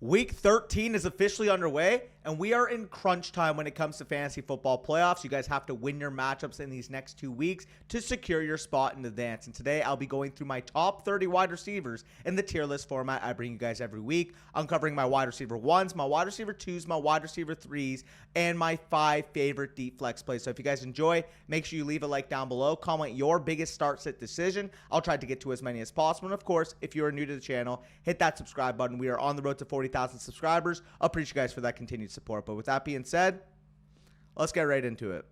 Week 13 is officially underway, and we are in crunch time when it comes to fantasy football playoffs. You guys have to win your matchups in these next 2 weeks to secure your spot in advance. And today, I'll be going through my top 30 wide receivers in the tier list format I bring you guys every week. I'm covering my wide receiver 1s, my wide receiver 2s, my wide receiver 3s, and my 5 favorite deep flex plays. So if you guys enjoy, make sure you leave a like down below. Comment your biggest start-sit decision. I'll try to get to as many as possible. And of course, if you are new to the channel, hit that subscribe button. We are on the road to 40,000 subscribers. I'll appreciate you guys for that continued support. But with that being said, let's get right into it.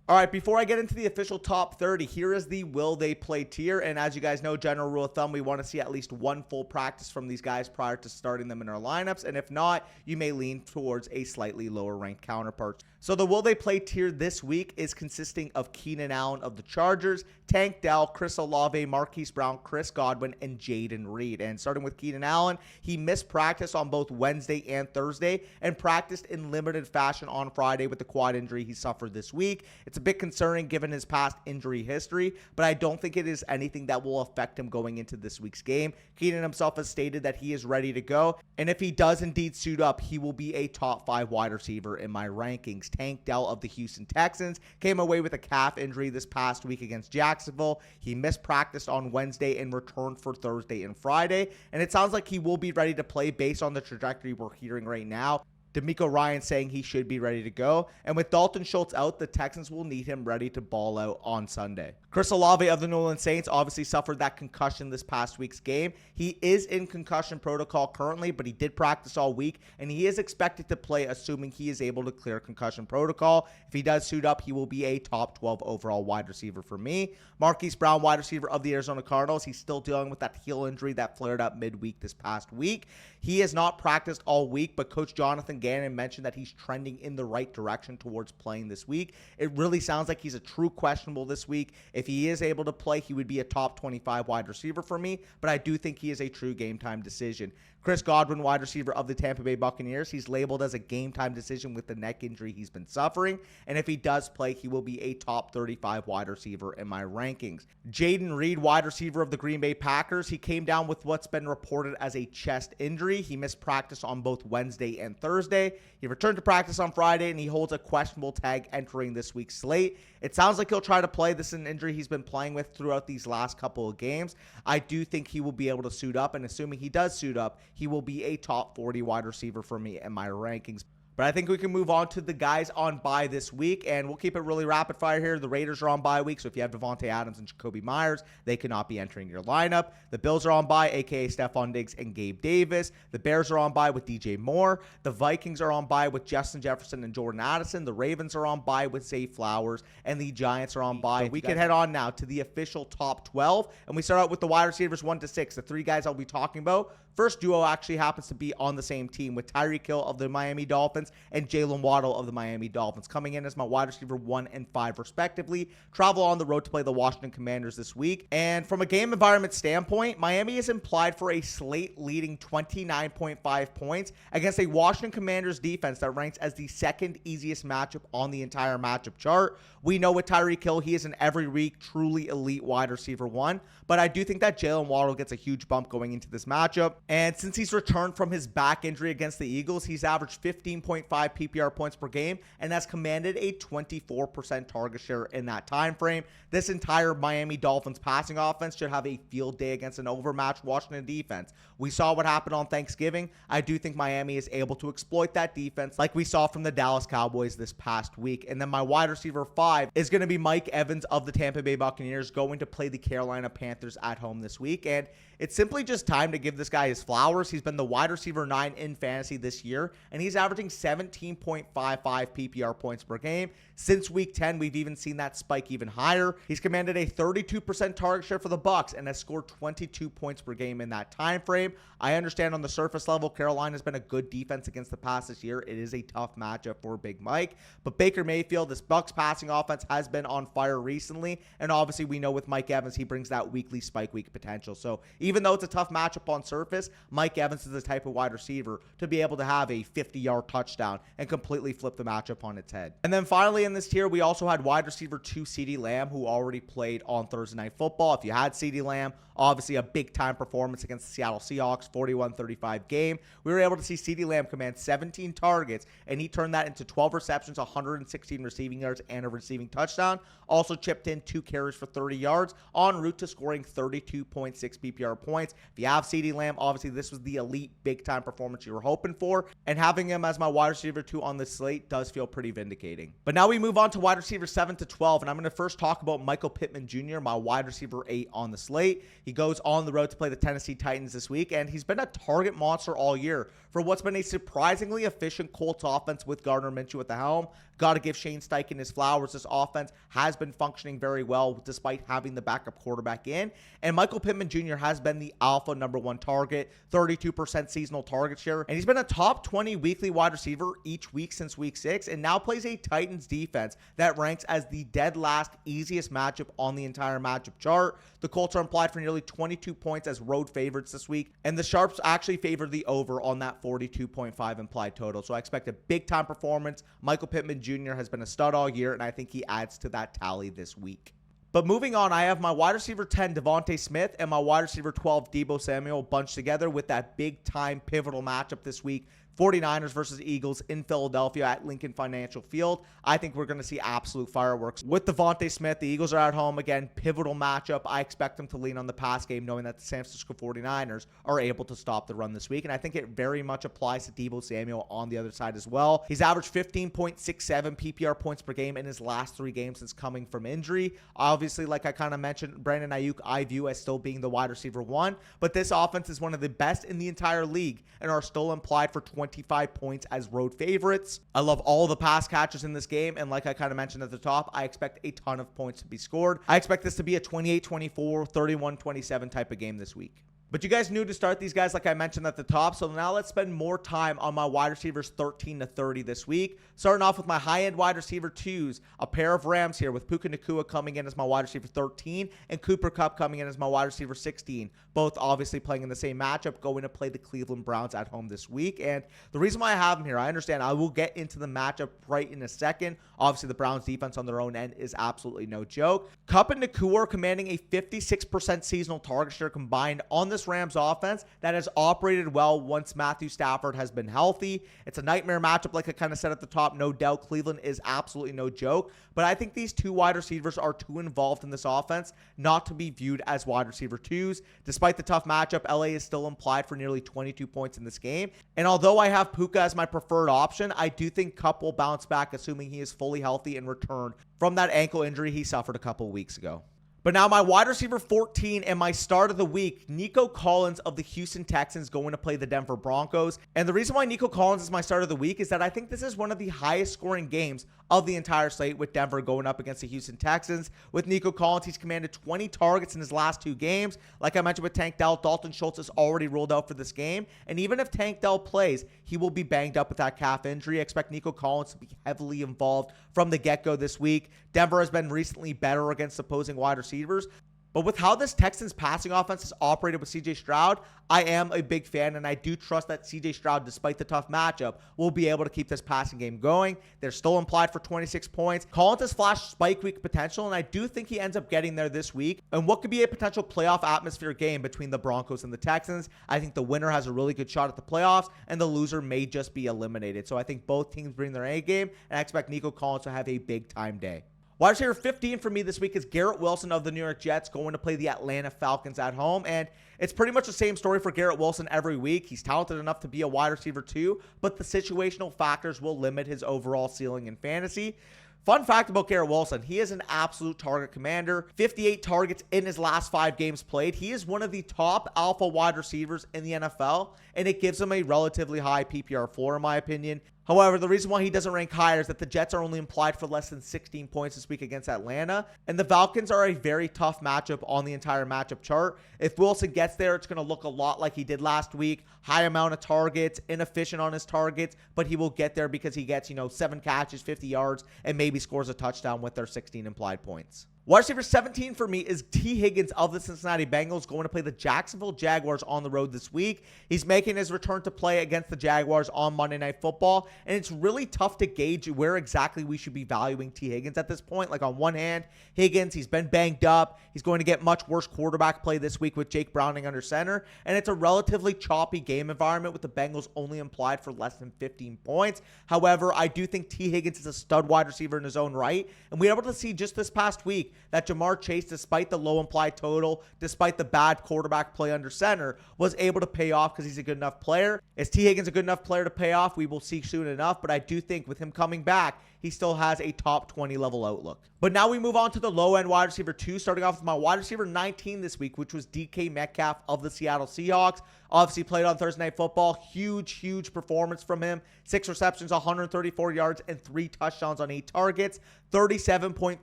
All right, before I get into the official top 30, here is the will they play tier. And as you guys know, general rule of thumb, we want to see at least one full practice from these guys prior to starting them in our lineups. And if not, you may lean towards a slightly lower ranked counterpart. So the will they play tier this week is consisting of Keenan Allen of the Chargers, Tank Dell, Chris Olave, Marquise Brown, Chris Godwin, and Jaden Reed. And starting with Keenan Allen, he missed practice on both Wednesday and Thursday and practiced in limited fashion on Friday with the quad injury he suffered this week. It's a bit concerning given his past injury history, but I don't think it is anything that will affect him going into this week's game. Keenan himself has stated that he is ready to go, and if he does indeed suit up, he will be a top 5 wide receiver in my rankings. Tank Dell of the Houston Texans came away with a calf injury this past week against Jacksonville. He missed practice on Wednesday and returned for Thursday and Friday, and it sounds like he will be ready to play based on the trajectory we're hearing right now. D'Amico Ryan saying he should be ready to go. And with Dalton Schultz out, the Texans will need him ready to ball out on Sunday. Chris Olave of the New Orleans Saints obviously suffered that concussion this past week's game. He is in concussion protocol currently, but he did practice all week, and he is expected to play assuming he is able to clear concussion protocol. If he does suit up, he will be a top 12 overall wide receiver for me. Marquise Brown, wide receiver of the Arizona Cardinals. He's still dealing with that heel injury that flared up midweek this past week. He has not practiced all week, but Coach Jonathan Gannon mentioned that he's trending in the right direction towards playing this week. It really sounds like he's a true questionable this week. If he is able to play, he would be a top 25 wide receiver for me, but I do think he is a true game time decision. Chris Godwin, wide receiver of the Tampa Bay Buccaneers, he's labeled as a game time decision with the neck injury he's been suffering, and if he does play, he will be a top 35 wide receiver in my rankings. Jaden Reed, wide receiver of the Green Bay Packers, he came down with what's been reported as a chest injury. He missed practice on both Wednesday and Thursday. He returned to practice on Friday, and he holds a questionable tag entering this week's slate. It sounds like he'll try to play. This is an injury he's been playing with throughout these last couple of games. I do think he will be able to suit up, and assuming he does suit up, he will be a top 40 wide receiver for me in my rankings. But I think we can move on to the guys on bye this week, and we'll keep it really rapid fire here. The Raiders are on bye week, so if you have Devontae Adams and Jacoby Myers, they cannot be entering your lineup. The Bills are on bye, a.k.a. Stephon Diggs and Gabe Davis. The Bears are on bye with DJ Moore. The Vikings are on bye with Justin Jefferson and Jordan Addison. The Ravens are on bye with Zay Flowers, and the Giants are on bye. So we can head on now to the official top 12, and we start out with the wide receivers 1 to 6, the 3 guys I'll be talking about. First duo actually happens to be on the same team with Tyreek Hill of the Miami Dolphins and Jalen Waddle of the Miami Dolphins, coming in as my wide receiver 1 and 5 respectively. Travel on the road to play the Washington Commanders this week. And from a game environment standpoint, Miami is implied for a slate leading 29.5 points against a Washington Commanders defense that ranks as the 2nd easiest matchup on the entire matchup chart. We know with Tyreek Hill, he is an every week truly elite wide receiver 1, but I do think that Jalen Waddle gets a huge bump going into this matchup. And since he's returned from his back injury against the Eagles, he's averaged 15.5 PPR points per game and has commanded a 24% target share in that time frame. This entire Miami Dolphins passing offense should have a field day against an overmatched Washington defense. We saw what happened on Thanksgiving. I do think Miami is able to exploit that defense like we saw from the Dallas Cowboys this past week. And then my wide receiver 5 is going to be Mike Evans of the Tampa Bay Buccaneers, going to play the Carolina Panthers at home this week. And it's simply just time to give this guy his flowers. He's been the wide receiver 9 in fantasy this year, and he's averaging 17.55 PPR points per game. Since week 10, we've even seen that spike even higher. He's commanded a 32% target share for the Bucs and has scored 22 points per game in that time frame. I understand on the surface level, Carolina's been a good defense against the pass this year. It is a tough matchup for Big Mike, but Baker Mayfield, this Bucs passing offense has been on fire recently, and obviously we know with Mike Evans, he brings that weekly spike week potential. So even though it's a tough matchup on surface, Mike Evans is the type of wide receiver to be able to have a 50-yard touchdown touchdown and completely flip the matchup on its head. And then finally in this tier, we also had wide receiver 2 CeeDee Lamb, who already played on Thursday Night Football. If you had CeeDee Lamb, obviously a big-time performance against the Seattle Seahawks, 41-35 game. We were able to see CeeDee Lamb command 17 targets, and he turned that into 12 receptions, 116 receiving yards, and a receiving touchdown. Also chipped in 2 carries for 30 yards, en route to scoring 32.6 PPR points. If you have CeeDee Lamb, obviously this was the elite big-time performance you were hoping for, and having him as my wide receiver 2 on the slate does feel pretty vindicating. But now we move on to wide receiver 7 to 12, and I'm going to first talk about Michael Pittman Jr., my wide receiver 8 on the slate. He goes on the road to play the Tennessee Titans this week, and he's been a target monster all year for what's been a surprisingly efficient Colts offense with Gardner Minshew at the helm. Got to give Shane Steichen his flowers. This offense has been functioning very well despite having the backup quarterback in. And Michael Pittman Jr. has been the alpha #1 target, 32% seasonal target share. And he's been a top 20 weekly wide receiver each week since week 6, and now plays a Titans defense that ranks as the dead last easiest matchup on the entire matchup chart. The Colts are implied for nearly 22 points as road favorites this week, and the Sharps actually favor the over on that 42.5 implied total. So I expect a big-time performance. Michael Pittman Jr. has been a stud all year, and I think he adds to that tally this week. But moving on, I have my wide receiver 10, Devontae Smith, and my wide receiver 12, Deebo Samuel, bunched together with that big-time pivotal matchup this week. 49ers versus Eagles in Philadelphia at Lincoln Financial Field. I think we're going to see absolute fireworks with Devontae Smith. The Eagles are at home. Again, pivotal matchup. I expect them to lean on the pass game, knowing that the San Francisco 49ers are able to stop the run this week. And I think it very much applies to Deebo Samuel on the other side as well. He's averaged 15.67 PPR points per game in his last 3 games since coming from injury. Obviously, like I kind of mentioned, Brandon Ayuk I view as still being the wide receiver 1. But this offense is one of the best in the entire league and are still implied for 25 points as road favorites. I love all the pass catchers in this game, and like I kind of mentioned at the top, I expect a ton of points to be scored. I expect this to be a 28-24, 31-27 type of game this week. But you guys knew to start these guys like I mentioned at the top, so now let's spend more time on my wide receivers 13 to 30 this week. Starting off with my high-end wide receiver 2s, a pair of Rams here with Puka Nacua coming in as my wide receiver 13 and Cooper Kupp coming in as my wide receiver 16. Both obviously playing in the same matchup, going to play the Cleveland Browns at home this week. And the reason why I have them here, I understand I will get into the matchup right in a second. Obviously, the Browns defense on their own end is absolutely no joke. Kupp and Nacua are commanding a 56% seasonal target share combined on this Rams offense that has operated well once Matthew Stafford has been healthy. It's a nightmare matchup, like I kind of said at the top. No doubt, Cleveland is absolutely no joke. But I think these 2 wide receivers are too involved in this offense not to be viewed as wide receiver 2s. Despite the tough matchup, LA is still implied for nearly 22 points in this game. And although I have Puka as my preferred option, I do think Kupp will bounce back, assuming he is fully healthy and returned from that ankle injury he suffered a couple weeks ago. But now my wide receiver 14 and my start of the week, Nico Collins of the Houston Texans going to play the Denver Broncos. And the reason why Nico Collins is my start of the week is that I think this is one of the highest scoring games of the entire slate, with Denver going up against the Houston Texans. With Nico Collins, he's commanded 20 targets in his last 2 games. Like I mentioned with Tank Dell, Dalton Schultz is already ruled out for this game. And even if Tank Dell plays, he will be banged up with that calf injury. I expect Nico Collins to be heavily involved from the get-go this week. Denver has been recently better against opposing wide receivers. But with how this Texans passing offense has operated with CJ Stroud, I am a big fan, and I do trust that CJ Stroud, despite the tough matchup, will be able to keep this passing game going. They're still implied for 26 points. Collins has flashed spike week potential, and I do think he ends up getting there this week. And what could be a potential playoff atmosphere game between the Broncos and the Texans, I think the winner has a really good shot at the playoffs, and the loser may just be eliminated. So I think both teams bring their A game, and I expect Nico Collins to have a big-time day. Wide receiver 15 for me this week is Garrett Wilson of the New York Jets going to play the Atlanta Falcons at home. And it's pretty much the same story for Garrett Wilson every week. He's talented enough to be a wide receiver 2, but the situational factors will limit his overall ceiling in fantasy. Fun fact about Garrett Wilson, he is an absolute target commander. 58 targets in his last 5 games played. He is one of the top alpha wide receivers in the NFL, and it gives him a relatively high PPR floor in my opinion. However, the reason why he doesn't rank higher is that the Jets are only implied for less than 16 points this week against Atlanta, and the Falcons are a very tough matchup on the entire matchup chart. If Wilson gets there, it's going to look a lot like he did last week. high amount of targets, inefficient on his targets, but he will get there because he gets, 7 catches, 50 yards, and maybe scores a touchdown with their 16 implied points. Wide receiver 17 for me is T. Higgins of the Cincinnati Bengals, going to play the Jacksonville Jaguars on the road this week. He's making his return to play against the Jaguars on Monday Night Football, and it's really tough to gauge where exactly we should be valuing T. Higgins at this point. Like, on one hand, Higgins, he's been banged up. He's going to get much worse quarterback play this week with Jake Browning under center, and it's a relatively choppy game environment with the Bengals only implied for less than 15 points. However, I do think T. Higgins is a stud wide receiver in his own right, and we were able to see just this past week that Jamar Chase, despite the low implied total, despite the bad quarterback play under center, was able to pay off because he's a good enough player. Is T. Higgins a good enough player to pay off? We will see soon enough, but I do think with him coming back, he still has a top 20 level outlook. But now we move on to the low end wide receiver 2, starting off with my wide receiver 19 this week, which was DK Metcalf of the Seattle Seahawks. Obviously played on Thursday Night Football. Huge performance from him. 6 receptions, 134 yards, and 3 touchdowns on 8 targets. 37.4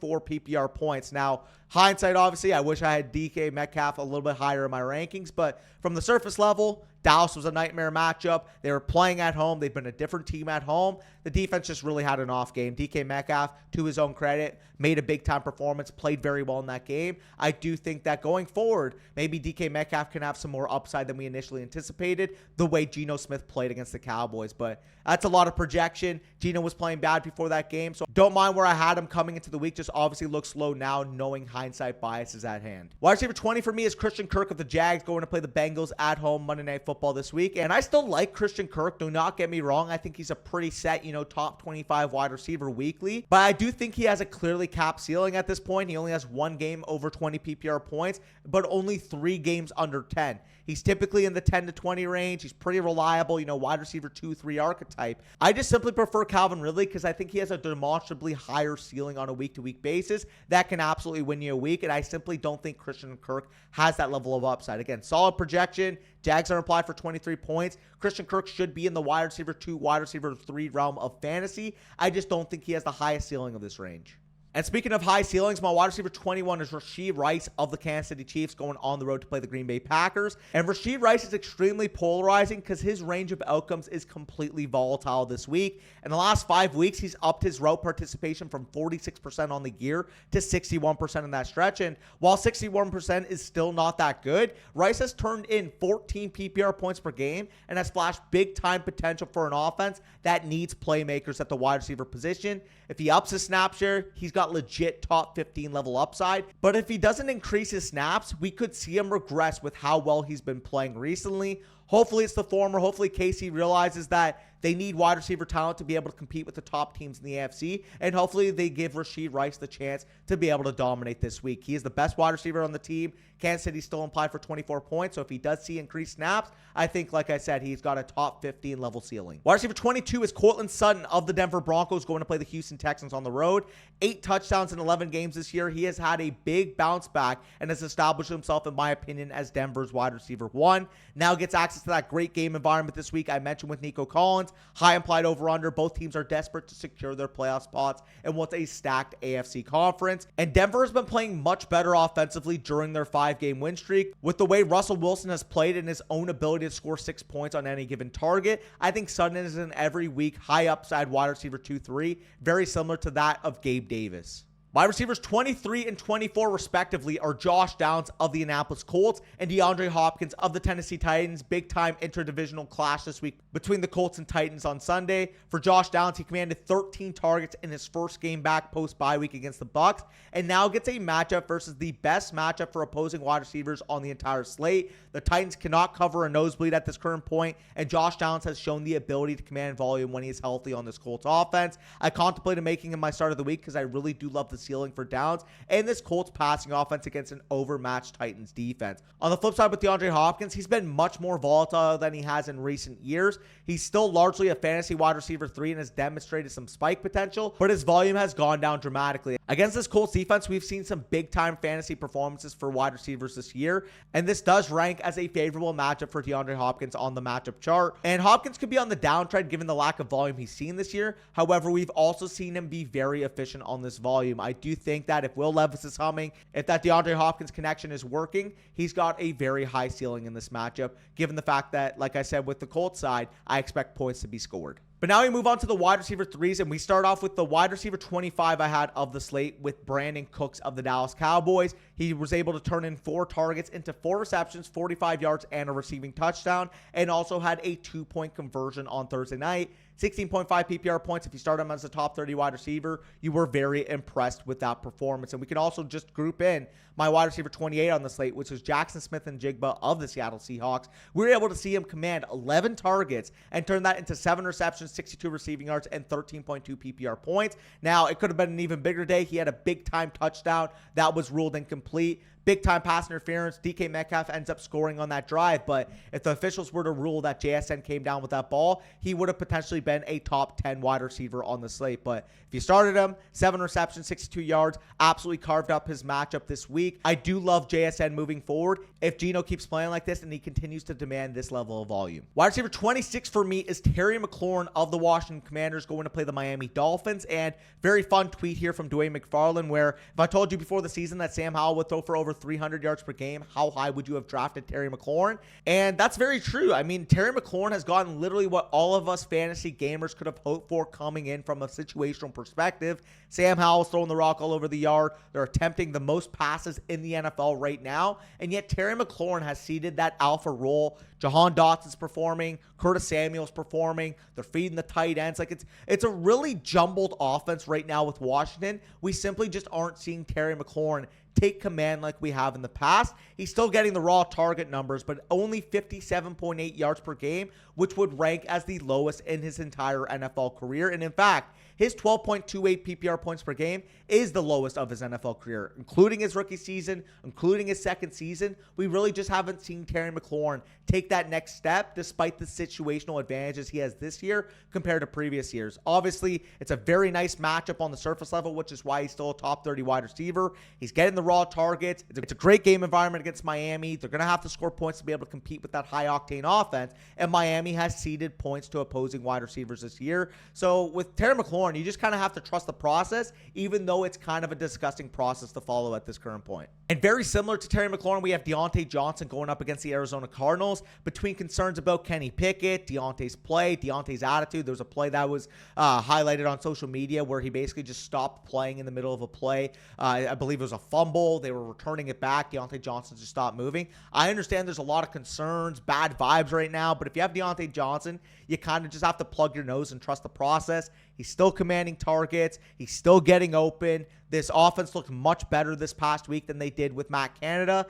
PPR points. Now, hindsight, obviously, I wish I had DK Metcalf a little bit higher in my rankings, but from the surface level, Dallas was a nightmare matchup. They were playing at home. They've been a different team at home. The defense just really had an off game. DK Metcalf, to his own credit, made a big-time performance, played very well in that game. I do think that going forward, maybe DK Metcalf can have some more upside than we initially anticipated, the way Geno Smith played against the Cowboys. But that's a lot of projection. Geno was playing bad before that game, so don't mind where I had him coming into the week. Just obviously looks low now, knowing hindsight bias is at hand. Wide receiver 20 for me is Christian Kirk of the Jags, going to play the Bengals at home Monday Night Football this week. And I still like Christian Kirk. Do not get me wrong. I think he's a pretty set, top 25 wide receiver weekly. But I do think he has a clearly capped ceiling at this point. He only has 1 game over 20 PPR points, but only 3 games under 10. He's typically in the 10 to 20 range. He's pretty reliable, wide receiver 2-3 archetype. I just simply prefer Calvin Ridley because I think he has a demonstrably higher ceiling on a week-to-week basis that can absolutely win you a week, and I simply don't think Christian Kirk has that level of upside. Again, solid projection. Jags are implied for 23 points. Christian Kirk should be in the wide receiver 2, wide receiver 3 realm of fantasy. I just don't think he has the highest ceiling of this range. And speaking of high ceilings, my wide receiver 21 is Rashee Rice of the Kansas City Chiefs, going on the road to play the Green Bay Packers. And Rashee Rice is extremely polarizing because his range of outcomes is completely volatile this week. In the last 5 weeks, he's upped his route participation from 46% on the year to 61% in that stretch. And while 61% is still not that good, Rice has turned in 14 PPR points per game and has flashed big-time potential for an offense that needs playmakers at the wide receiver position. If he ups his snap share, he's got legit top 15 level upside. But if he doesn't increase his snaps, we could see him regress with how well he's been playing recently. Hopefully it's the former. Hopefully KC realizes that they need wide receiver talent to be able to compete with the top teams in the AFC, and hopefully they give Rashee Rice the chance to be able to dominate this week. He is the best wide receiver on the team. Kansas City's still implied for 24 points, so if he does see increased snaps, I think, like I said, he's got a top 15 level ceiling. Wide receiver 22 is Courtland Sutton of the Denver Broncos, going to play the Houston Texans on the road. 8 touchdowns in 11 games this year. He has had a big bounce back and has established himself, in my opinion, as Denver's wide receiver 1. Now gets access to that great game environment this week I mentioned with Nico Collins. High implied over-under. Both teams are desperate to secure their playoff spots and wants a stacked AFC conference. And Denver has been playing much better offensively during their 5-game win streak. With the way Russell Wilson has played and his own ability to score 6 points on any given target, I think Sutton is an every week high upside wide receiver 2-3, very similar to that of Gabe Davis. Wide receivers 23 and 24 respectively are Josh Downs of the Indianapolis Colts and DeAndre Hopkins of the Tennessee Titans. Big time interdivisional clash this week between the Colts and Titans on Sunday. For Josh Downs, he commanded 13 targets in his first game back post bye week against the Bucs, and now gets a matchup versus the best matchup for opposing wide receivers on the entire slate. The Titans cannot cover a nosebleed at this current point, and Josh Downs has shown the ability to command volume when he is healthy on this Colts offense. I contemplated making him my start of the week because I really do love the ceiling for Downs and this Colts passing offense against an overmatched Titans defense. On the flip side with DeAndre Hopkins, he's been much more volatile than he has in recent years. He's still largely a fantasy wide receiver 3 and has demonstrated some spike potential, but his volume has gone down dramatically. Against this Colts defense, we've seen some big-time fantasy performances for wide receivers this year, and this does rank as a favorable matchup for DeAndre Hopkins on the matchup chart. And Hopkins could be on the downtrend given the lack of volume he's seen this year. However, we've also seen him be very efficient on this volume. I do think that if Will Levis is humming, if that DeAndre Hopkins connection is working, he's got a very high ceiling in this matchup, given the fact that, like I said, with the Colts side, I expect points to be scored. But now we move on to the wide receiver 3s, and we start off with the wide receiver 25 I had of the slate with Brandon Cooks of the Dallas Cowboys. He was able to turn in 4 targets into 4 receptions, 45 yards, and a receiving touchdown, and also had a 2-point conversion on Thursday night. 16.5 PPR points. If you start him as a top 30 wide receiver, you were very impressed with that performance. And we can also just group in my wide receiver 28 on the slate, which is Jackson Smith-Njigba of the Seattle Seahawks. We were able to see him command 11 targets and turn that into 7 receptions, 62 receiving yards, and 13.2 PPR points. Now, it could have been an even bigger day. He had a big-time touchdown that was ruled incomplete. Big-time pass interference. DK Metcalf ends up scoring on that drive, but if the officials were to rule that JSN came down with that ball, he would have potentially been a top 10 wide receiver on the slate. But if you started him, 7 receptions, 62 yards, absolutely carved up his matchup this week. I do love JSN moving forward if Geno keeps playing like this and he continues to demand this level of volume. Wide receiver 26 for me is Terry McLaurin of the Washington Commanders going to play the Miami Dolphins. And very fun tweet here from Dwayne McFarland, where if I told you before the season that Sam Howell would throw for over 300 yards per game, how high would you have drafted Terry McLaurin? And that's very true. I mean, Terry McLaurin has gotten literally what all of us fantasy gamers could have hoped for coming in from a situational perspective. Sam Howell's throwing the rock all over the yard. They're attempting the most passes in the NFL right now, and yet Terry McLaurin has ceded that alpha role. Jahan Dotson's performing, Curtis Samuel's performing, they're feeding the tight ends. Like it's a really jumbled offense right now with Washington. We simply just aren't seeing Terry McLaurin take command like we have in the past. He's still getting the raw target numbers, but only 57.8 yards per game, which would rank as the lowest in his entire NFL career. And in fact, his 12.28 PPR points per game is the lowest of his NFL career, including his rookie season, including his second season. We really just haven't seen Terry McLaurin take that next step despite the situational advantages he has this year compared to previous years. Obviously, it's a very nice matchup on the surface level, which is why he's still a top 30 wide receiver. He's getting the raw targets. It's a great game environment against Miami. They're going to have to score points to be able to compete with that high-octane offense, and Miami has ceded points to opposing wide receivers this year. So with Terry McLaurin, you just kind of have to trust the process, even though it's kind of a disgusting process to follow at this current point. And very similar to Terry McLaurin, we have Deontay Johnson going up against the Arizona Cardinals. Between concerns about Kenny Pickett, Deontay's play, Deontay's attitude, there was a play that was highlighted on social media where he basically just stopped playing in the middle of a play. I believe it was a fumble. They were returning it back. Deontay Johnson just stopped moving. I understand there's a lot of concerns, bad vibes right now, but if you have Deontay Johnson, you kind of just have to plug your nose and trust the process. He's still commanding targets. He's still getting open. This offense looked much better this past week than they did with Matt Canada.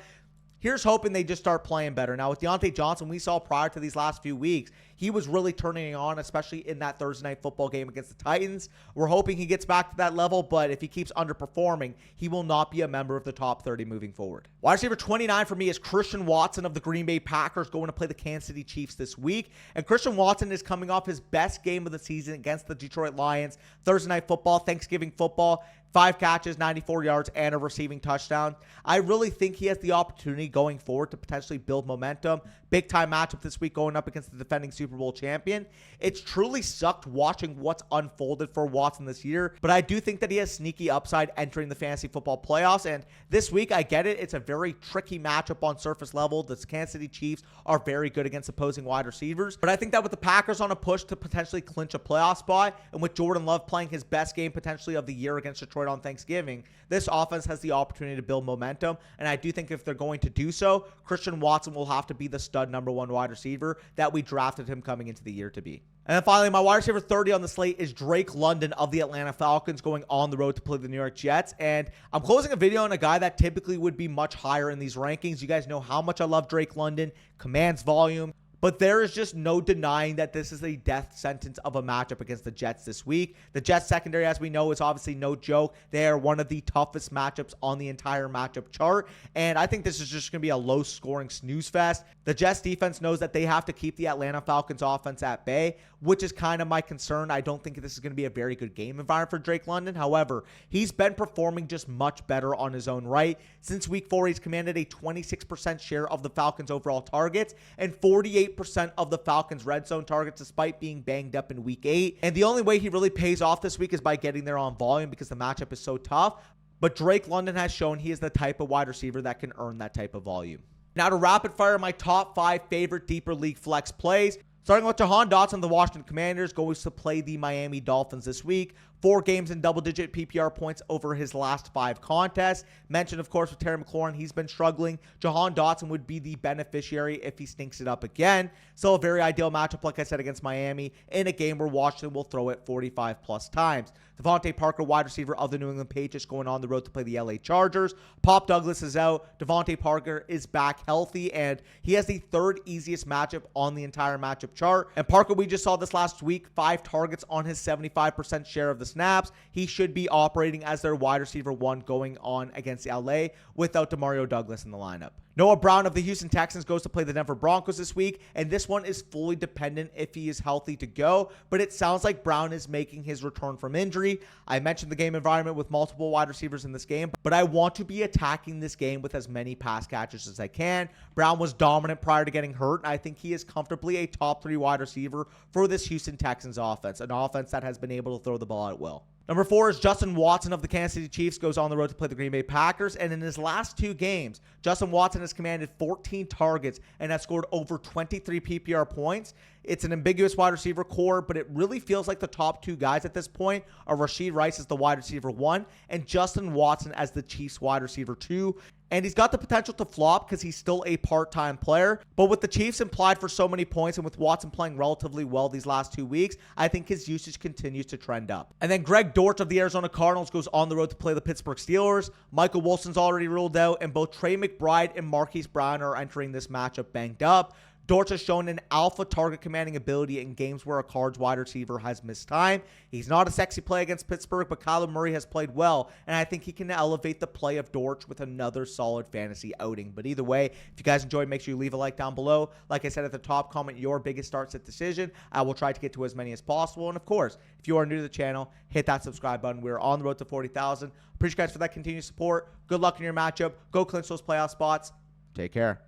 Here's hoping they just start playing better. Now, with Deontay Johnson, we saw prior to these last few weeks, he was really turning it on, especially in that Thursday night football game against the Titans. We're hoping he gets back to that level, but if he keeps underperforming, he will not be a member of the top 30 moving forward. Wide receiver 29 for me is Christian Watson of the Green Bay Packers going to play the Kansas City Chiefs this week. And Christian Watson is coming off his best game of the season against the Detroit Lions. Thursday night football, Thanksgiving football. 5 catches, 94 yards, and a receiving touchdown. I really think he has the opportunity going forward to potentially build momentum. Big time matchup this week going up against the defending Super Bowl champion. It's truly sucked watching what's unfolded for Watson this year, but I do think that he has sneaky upside entering the fantasy football playoffs. And this week, I get it. It's a very tricky matchup on surface level. The Kansas City Chiefs are very good against opposing wide receivers, but I think that with the Packers on a push to potentially clinch a playoff spot, and with Jordan Love playing his best game potentially of the year against Detroit on Thanksgiving, this offense has the opportunity to build momentum, and I do think if they're going to do so, Christian Watson will have to be the stud number 1 wide receiver that we drafted him coming into the year to be. And then finally, my wide receiver 30 on the slate is Drake London of the Atlanta Falcons going on the road to play the New York Jets. And I'm closing a video on a guy that typically would be much higher in these rankings. You guys know how much I love Drake London, commands volume, but there is just no denying that this is a death sentence of a matchup against the Jets this week. The Jets secondary, as we know, is obviously no joke. They are one of the toughest matchups on the entire matchup chart, and I think this is just going to be a low-scoring snooze fest. The Jets defense knows that they have to keep the Atlanta Falcons offense at bay, which is kind of my concern. I don't think this is going to be a very good game environment for Drake London. However, he's been performing just much better on his own right. Since week 4, he's commanded a 26% share of the Falcons' overall targets and 48% of the Falcons' red zone targets, despite being banged up in week 8. And the only way he really pays off this week is by getting there on volume, because the matchup is so tough. But Drake London has shown he is the type of wide receiver that can earn that type of volume. Now to rapid fire my top 5 favorite deeper league flex plays. Starting with Jahan Dotson, the Washington Commanders goes to play the Miami Dolphins this week. 4 games in double-digit PPR points over his last 5 contests. Mentioned, of course, with Terry McLaurin, he's been struggling. Jahan Dotson would be the beneficiary if he stinks it up again. Still a very ideal matchup, like I said, against Miami in a game where Washington will throw it 45-plus times. Devontae Parker, wide receiver of the New England Patriots, going on the road to play the LA Chargers. Pop Douglas is out. Devontae Parker is back healthy, and he has the 3rd easiest matchup on the entire matchup chart. And Parker, we just saw this last week, 5 targets on his 75% share of the snaps. He should be operating as their wide receiver 1 going on against LA without Demario Douglas in the lineup. Noah Brown of the Houston Texans goes to play the Denver Broncos this week, and this one is fully dependent if he is healthy to go, but it sounds like Brown is making his return from injury. I mentioned the game environment with multiple wide receivers in this game, but I want to be attacking this game with as many pass catchers as I can. Brown was dominant prior to getting hurt, and I think he is comfortably a top 3 wide receiver for this Houston Texans offense, an offense that has been able to throw the ball at will. Number 4 is Justin Watson of the Kansas City Chiefs, goes on the road to play the Green Bay Packers, and in his last 2 games, Justin Watson has commanded 14 targets and has scored over 23 PPR points. It's an ambiguous wide receiver core, but it really feels like the top 2 guys at this point are Rashee Rice as the wide receiver 1 and Justin Watson as the Chiefs wide receiver 2. And he's got the potential to flop because he's still a part-time player. But with the Chiefs implied for so many points and with Watson playing relatively well these last 2 weeks, I think his usage continues to trend up. And then Greg Dortch of the Arizona Cardinals goes on the road to play the Pittsburgh Steelers. Michael Wilson's already ruled out, and both Trey McBride and Marquise Brown are entering this matchup banged up. Dortch has shown an alpha target commanding ability in games where a Cards wide receiver has missed time. He's not a sexy play against Pittsburgh, but Kyler Murray has played well, and I think he can elevate the play of Dortch with another solid fantasy outing. But either way, if you guys enjoyed, make sure you leave a like down below. Like I said at the top, comment your biggest start sit decision. I will try to get to as many as possible. And of course, if you are new to the channel, hit that subscribe button. We're on the road to 40,000. Appreciate you guys for that continued support. Good luck in your matchup. Go clinch those playoff spots. Take care.